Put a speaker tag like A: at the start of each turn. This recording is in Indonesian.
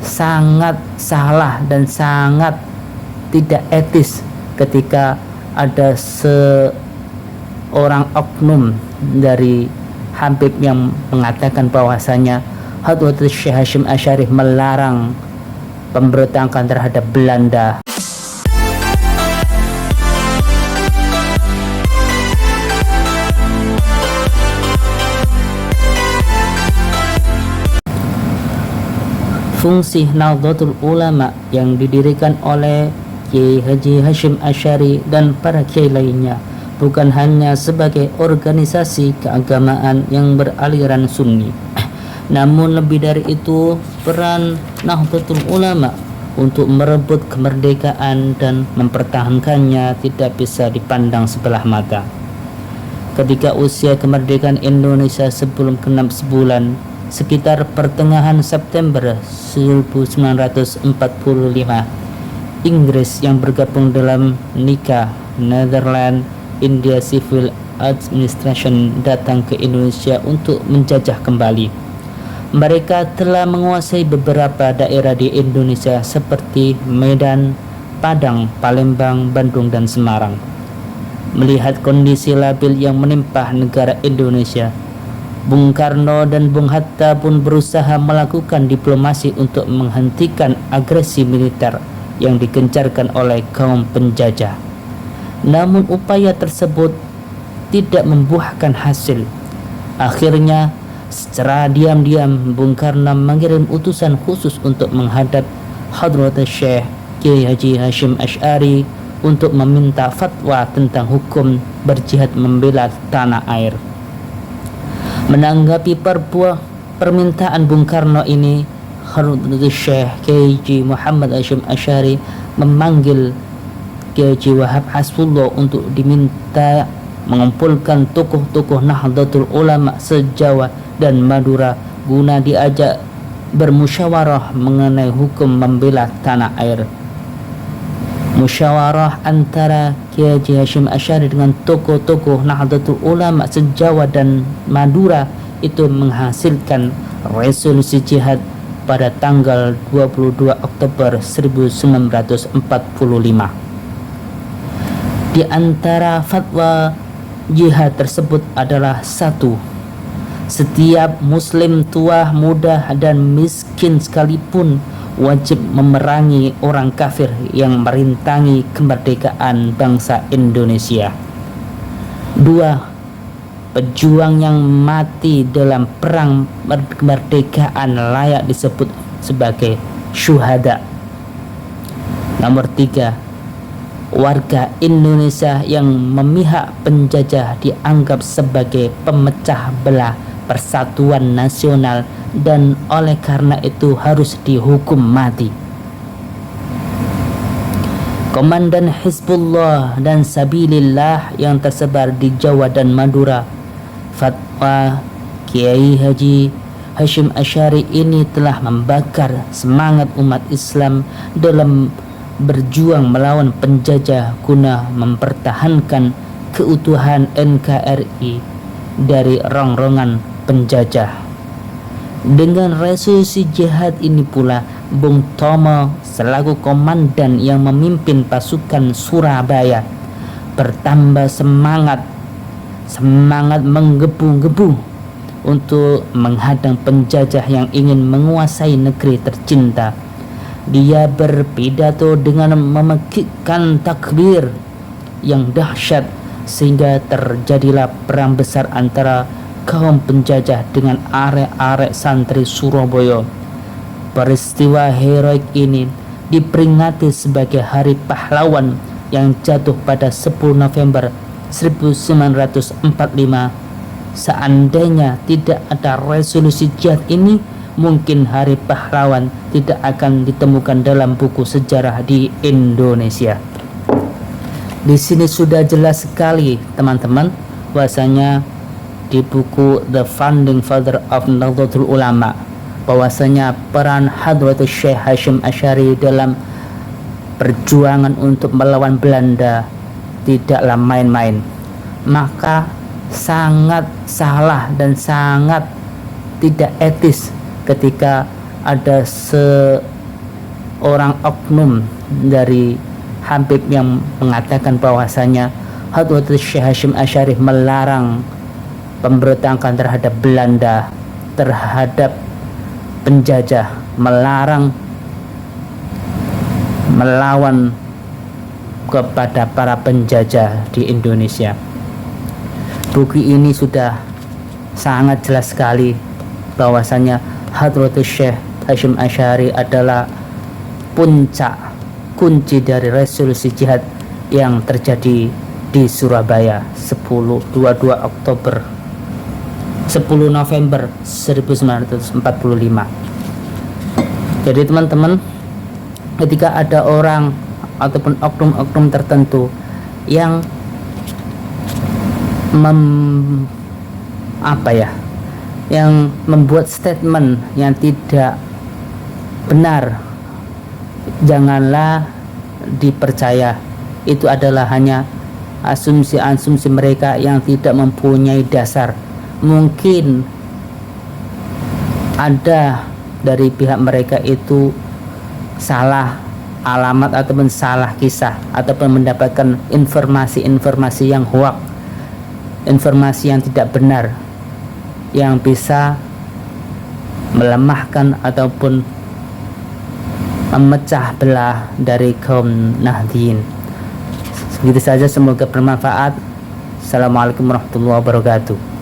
A: sangat salah dan sangat tidak etis ketika ada seorang oknum dari Habib yang mengatakan bahwasanya Hadratus Syekh Hasyim Asy'ari melarang pemberontakan terhadap Belanda. Fungsi Nahdlatul Ulama yang didirikan oleh Kiai Haji Hasyim Asy'ari dan para kiai lainnya bukan hanya sebagai organisasi keagamaan yang beraliran Sunni, namun lebih dari itu peran Nahdlatul Ulama untuk merebut kemerdekaan dan mempertahankannya tidak bisa dipandang sebelah mata. Ketika usia kemerdekaan Indonesia sebelum genap sebulan, sekitar pertengahan September 1945, Inggris yang bergabung dalam NICA, Netherlands India Civil Administration, datang ke Indonesia untuk menjajah kembali. Mereka telah menguasai beberapa daerah di Indonesia seperti Medan, Padang, Palembang, Bandung, dan Semarang. Melihat kondisi labil yang menimpa negara Indonesia, Bung Karno dan Bung Hatta pun berusaha melakukan diplomasi untuk menghentikan agresi militer yang digencarkan oleh kaum penjajah. Namun upaya tersebut tidak membuahkan hasil. Akhirnya secara diam-diam Bung Karno mengirim utusan khusus untuk menghadap Hadratus Syekh Kiai Haji Hasyim Asy'ari untuk meminta fatwa tentang hukum berjihad membela tanah air. Menanggapi permintaan Bung Karno ini, Hadratus Syekh Kiai Haji Muhammad Hasyim Asy'ari memanggil Kiai Haji Wahab Hasbullah untuk diminta mengumpulkan tokoh-tokoh Nahdlatul Ulama se-Jawa dan Madura guna diajak bermusyawarah mengenai hukum membela tanah air. Musyawarah antara Kiai Haji Hasyim Asy'ari dengan tokoh-tokoh Nahdlatul Ulama se-Jawa dan Madura itu menghasilkan resolusi jihad pada tanggal 22 Oktober 1945. Di antara fatwa jihad tersebut adalah 1. Setiap muslim tua, muda, dan miskin sekalipun wajib memerangi orang kafir yang merintangi kemerdekaan bangsa Indonesia. 2. Pejuang yang mati dalam perang kemerdekaan layak disebut sebagai syuhada. Nomor 3. Warga Indonesia yang memihak penjajah dianggap sebagai pemecah belah persatuan nasional dan oleh karena itu harus dihukum mati. Komandan Hizbullah dan Sabilillah yang tersebar di Jawa dan Madura, fatwa Kiai Haji Hasyim Asy'ari ini telah membakar semangat umat Islam dalam berjuang melawan penjajah guna mempertahankan keutuhan NKRI dari rongrongan penjajah. Dengan resolusi jihad ini pula, Bung Tomo selaku komandan yang memimpin pasukan Surabaya bertambah semangat menggebu-gebu untuk menghadang penjajah yang ingin menguasai negeri tercinta. Dia berpidato dengan memekikkan takbir yang dahsyat sehingga terjadilah perang besar antara kaum penjajah dengan arek-arek santri Surabaya. Peristiwa heroik ini diperingati sebagai Hari Pahlawan yang jatuh pada 10 November 1945. Seandainya tidak ada resolusi jihad ini, mungkin Hari Pahlawan tidak akan ditemukan dalam buku sejarah di Indonesia. Di sini sudah jelas sekali teman-teman bahwasanya di buku The Founding Father of Nahdlatul Ulama bahwasanya peran Hadratus Syekh Hasyim Asy'ari dalam perjuangan untuk melawan Belanda tidaklah main-main. Maka sangat salah dan sangat tidak etis ketika ada seorang oknum dari Habib yang mengatakan bahwasanya Hadratus Syekh Hasyim Asy'ari melarang pemberontakan terhadap Belanda, terhadap penjajah, melarang melawan kepada para penjajah di Indonesia. Buku ini sudah sangat jelas sekali bahwasanya Hadratus Syekh Hasyim Asy'ari adalah puncak kunci dari resolusi jihad yang terjadi di Surabaya 10 November 1945. Jadi teman-teman, ketika ada orang ataupun oknum-oknum tertentu yang yang membuat statement yang tidak benar, janganlah dipercaya. Itu adalah hanya asumsi-asumsi mereka yang tidak mempunyai dasar. Mungkin ada dari pihak mereka itu salah alamat ataupun salah kisah, ataupun mendapatkan informasi-informasi yang hoax, informasi yang tidak benar, yang bisa melemahkan ataupun memecah belah dari kaum Nahdliyin. Begitu saja, semoga bermanfaat. Assalamualaikum warahmatullahi wabarakatuh.